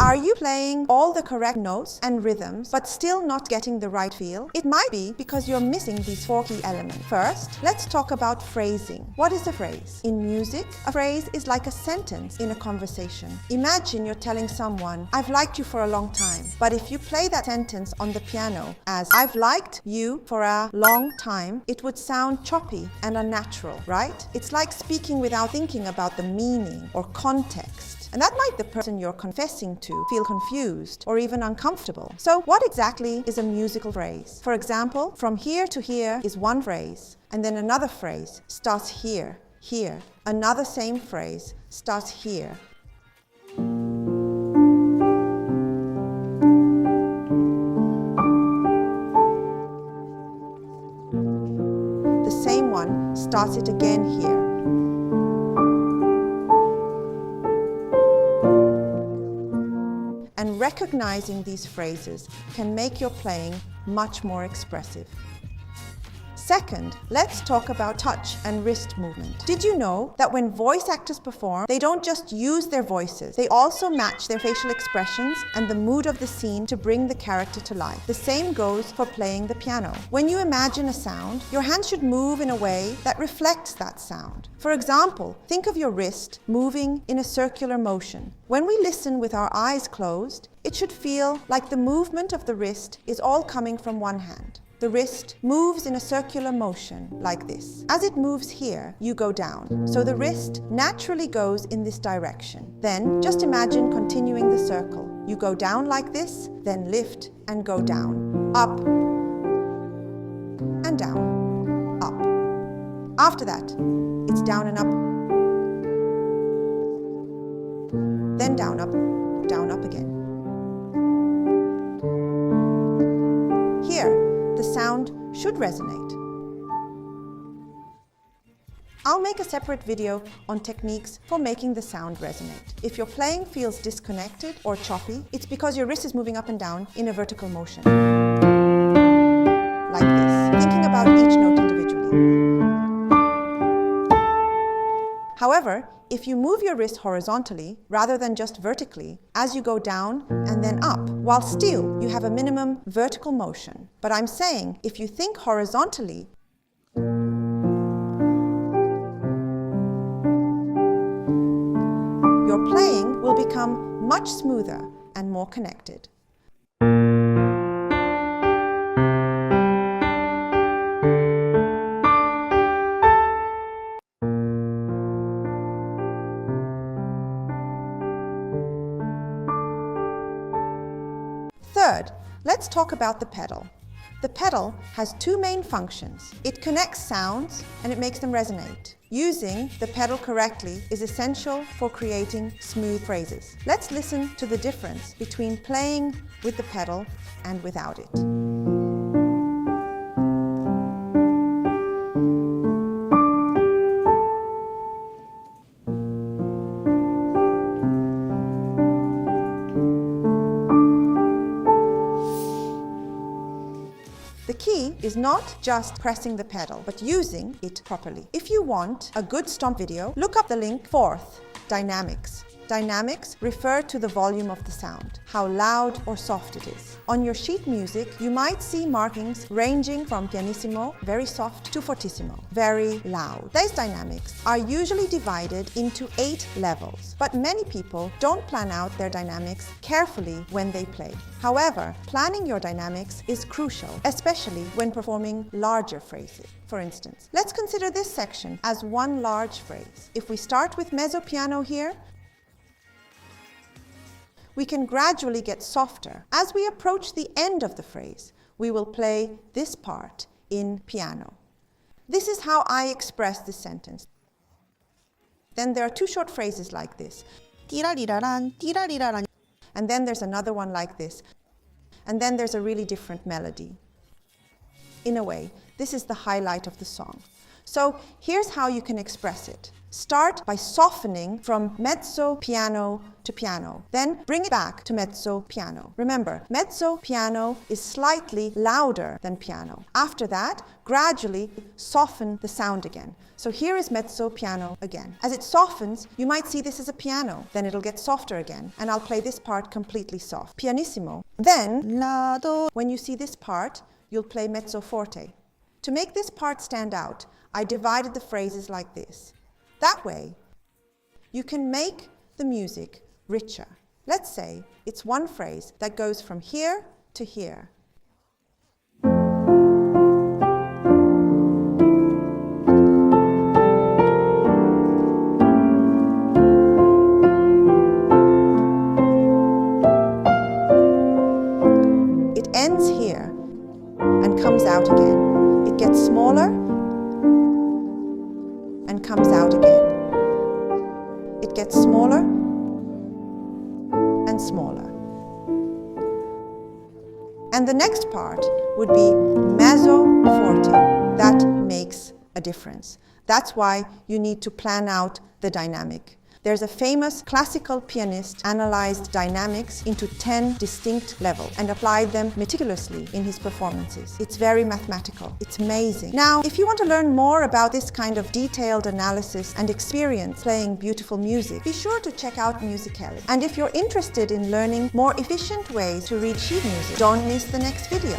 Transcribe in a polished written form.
Are you playing all the correct notes and rhythms, but still not getting the right feel? It might be because you're missing these 4 key elements. First, let's talk about phrasing. What is a phrase? In music, a phrase is like a sentence in a conversation. Imagine you're telling someone, "I've liked you for a long time." But if you play that sentence on the piano as, "I've liked you for a long time," it would sound choppy and unnatural, right? It's like speaking without thinking about the meaning or context. And that might the person you're confessing to feel confused or even uncomfortable. So what exactly is a musical phrase? For example, from here to here is one phrase, and then another phrase starts here, here. Another same phrase starts here. The same one starts it again here. And recognizing these phrases can make your playing much more expressive. Second, let's talk about touch and wrist movement. Did you know that when voice actors perform, they don't just use their voices, they also match their facial expressions and the mood of the scene to bring the character to life. The same goes for playing the piano. When you imagine a sound, your hands should move in a way that reflects that sound. For example, think of your wrist moving in a circular motion. When we listen with our eyes closed, it should feel like the movement of the wrist is all coming from one hand. The wrist moves in a circular motion like this. As it moves here, you go down. So the wrist naturally goes in this direction. Then just imagine continuing the circle. You go down like this, then lift and go down. Up and down. Up. After that, it's down and up. Then down, up again. Here, the sound should resonate. I'll make a separate video on techniques for making the sound resonate. If your playing feels disconnected or choppy, it's because your wrist is moving up and down in a vertical motion. Like this, thinking about each note individually. However, if you move your wrist horizontally rather than just vertically, as you go down and then up, while still you have a minimum vertical motion. But I'm saying, if you think horizontally, your playing will become much smoother and more connected. Third, let's talk about the pedal. The pedal has 2 main functions. It connects sounds and it makes them resonate. Using the pedal correctly is essential for creating smooth phrases. Let's listen to the difference between playing with the pedal and without it. The key is not just pressing the pedal, but using it properly. If you want a good stomp video, look up the link. Fourth, dynamics. Dynamics refer to the volume of the sound, how loud or soft it is. On your sheet music, you might see markings ranging from pianissimo, very soft, to fortissimo, very loud. These dynamics are usually divided into 8 levels, but many people don't plan out their dynamics carefully when they play. However, planning your dynamics is crucial, especially when performing larger phrases. For instance, let's consider this section as one large phrase. If we start with mezzo piano here, we can gradually get softer. As we approach the end of the phrase, we will play this part in piano. This is how I express this sentence. Then there are 2 short phrases like this. Tirariraran, tirariraran. And then there's another one like this. And then there's a really different melody. In a way, this is the highlight of the song. So here's how you can express it. Start by softening from mezzo piano to piano. Then bring it back to mezzo piano. Remember, mezzo piano is slightly louder than piano. After that, gradually soften the sound again. So here is mezzo piano again. As it softens, you might see this as a piano. Then it'll get softer again. And I'll play this part completely soft. Pianissimo. Then, la, do. When you see this part, you'll play mezzo forte. To make this part stand out, I divided the phrases like this. That way, you can make the music richer. Let's say it's one phrase that goes from here to here. It ends here and comes out again. It gets smaller and comes out again. It gets smaller and smaller. And the next part would be mezzo forte. That makes a difference. That's why you need to plan out the dynamic. There's a famous classical pianist analyzed dynamics into 10 distinct levels and applied them meticulously in his performances. It's very mathematical. It's amazing. Now, if you want to learn more about this kind of detailed analysis and experience playing beautiful music, be sure to check out Musical.ly. And if you're interested in learning more efficient ways to read sheet music, don't miss the next video.